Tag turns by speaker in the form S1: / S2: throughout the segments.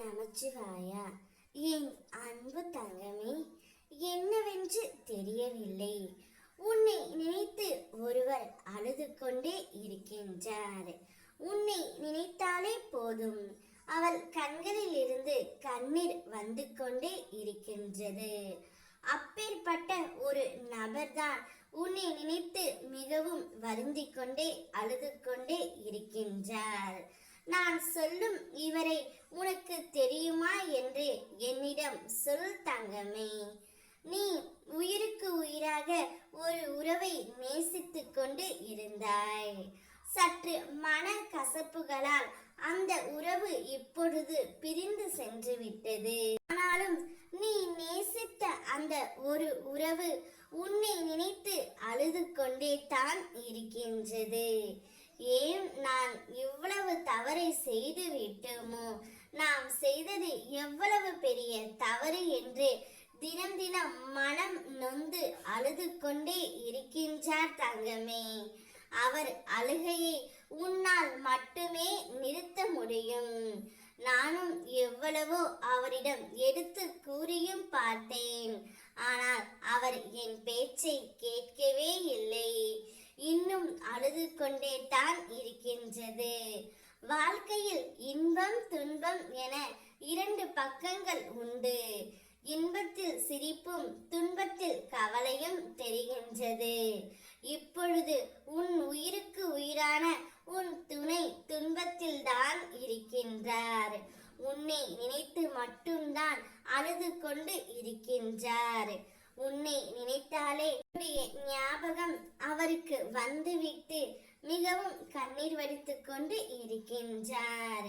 S1: நமச்சிவாயா. என் அன்பு தங்கமே, என்னவென்று தெரியவில்லை. உன்னை நினைத்து ஒருவர் அழுது கொண்டே இருக்கின்றார். உன்னை நினைத்தாலே போதும், அவள் கண்களில் இருந்து கண்ணீர் வந்து கொண்டே இருக்கின்றது. அப்பேற்பட்ட ஒரு நபர்தான் உன்னை நினைத்து மிகவும் வருந்திக் கொண்டே அழுது கொண்டே இருக்கின்றார். நான் சொல்லும் இவரை உனக்கு தெரியுமா என்று என்னிடம் சொல் தங்கமே. நீ உயிருக்கு உயிராக ஒரு உறவை நேசித்துக் கொண்டு இருந்தாய். சற்று மன கசப்புகளால் அந்த உறவு இப்பொழுது பிரிந்து சென்று விட்டது. ஆனாலும் நீ நேசித்த அந்த ஒரு உறவு உன்னை நினைத்து அழுது கொண்டே தான் இருக்கின்றது. ஏன் நான் இவ்வளவு தவறை செய்து விட்டோமோ, நாம் செய்தது எவ்வளவு பெரிய தவறு என்று தினம் தினம் மனம் நொந்து அழுது கொண்டே இருக்கின்றார் தங்கமே. அவர் அழுகையை உன்னால் மட்டுமே நிறுத்த முடியும். நானும் எவ்வளவோ அவரிடம் எடுத்து கூறியும் பார்த்தேன். ஆனால் அவர் என் பேச்சை கேட்கவே இல்லை. இன்னும் அழுது கொண்டே தான் இருக்கின்றது. வாழ்க்கையில் இன்பம் துன்பம் என இரண்டு பக்கங்கள் உண்டு. இன்பத்தில் சிரிப்பும் துன்பத்தில் கவலையும் தெரிகின்றது. இப்பொழுது உன் உயிருக்கு உயிரான உன் துணை துன்பத்தில் தான் இருக்கின்றார். உன்னை நினைத்து மட்டும்தான் அழுது கொண்டு இருக்கின்றார். உன்னை நினைத்தாலே ஞாபகம் அவருக்கு வந்துவிட்டு மிகவும் கண்ணீர் வடித்துக் கொண்டு இருக்கின்றார்.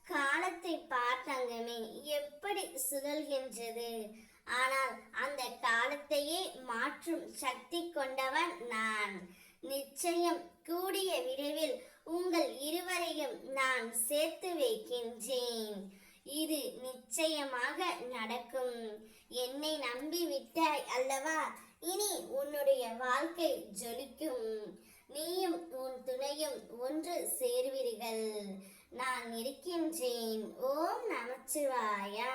S1: காலத்தை பார்த்தங்கமே எப்படி சுழல்கின்றது. ஆனால் அந்த காலத்தையே மாற்றும் சக்தி கொண்டவன் நான். நிச்சயம் கூடிய விரைவில் உங்கள் இருவரையும் நான் சேர்த்து வைக்கின்றேன். இது நிச்சயமாக நடக்கும். என்னை நம்பி விட்டாய் அல்லவா? இனி உன்னுடைய வாழ்க்கை ஜொலிக்கும். நீயும் உன் துணையும் ஒன்று சேர்வீர்கள். நான் இருக்கின்றேன். ஓம் நமச்சிவாயா.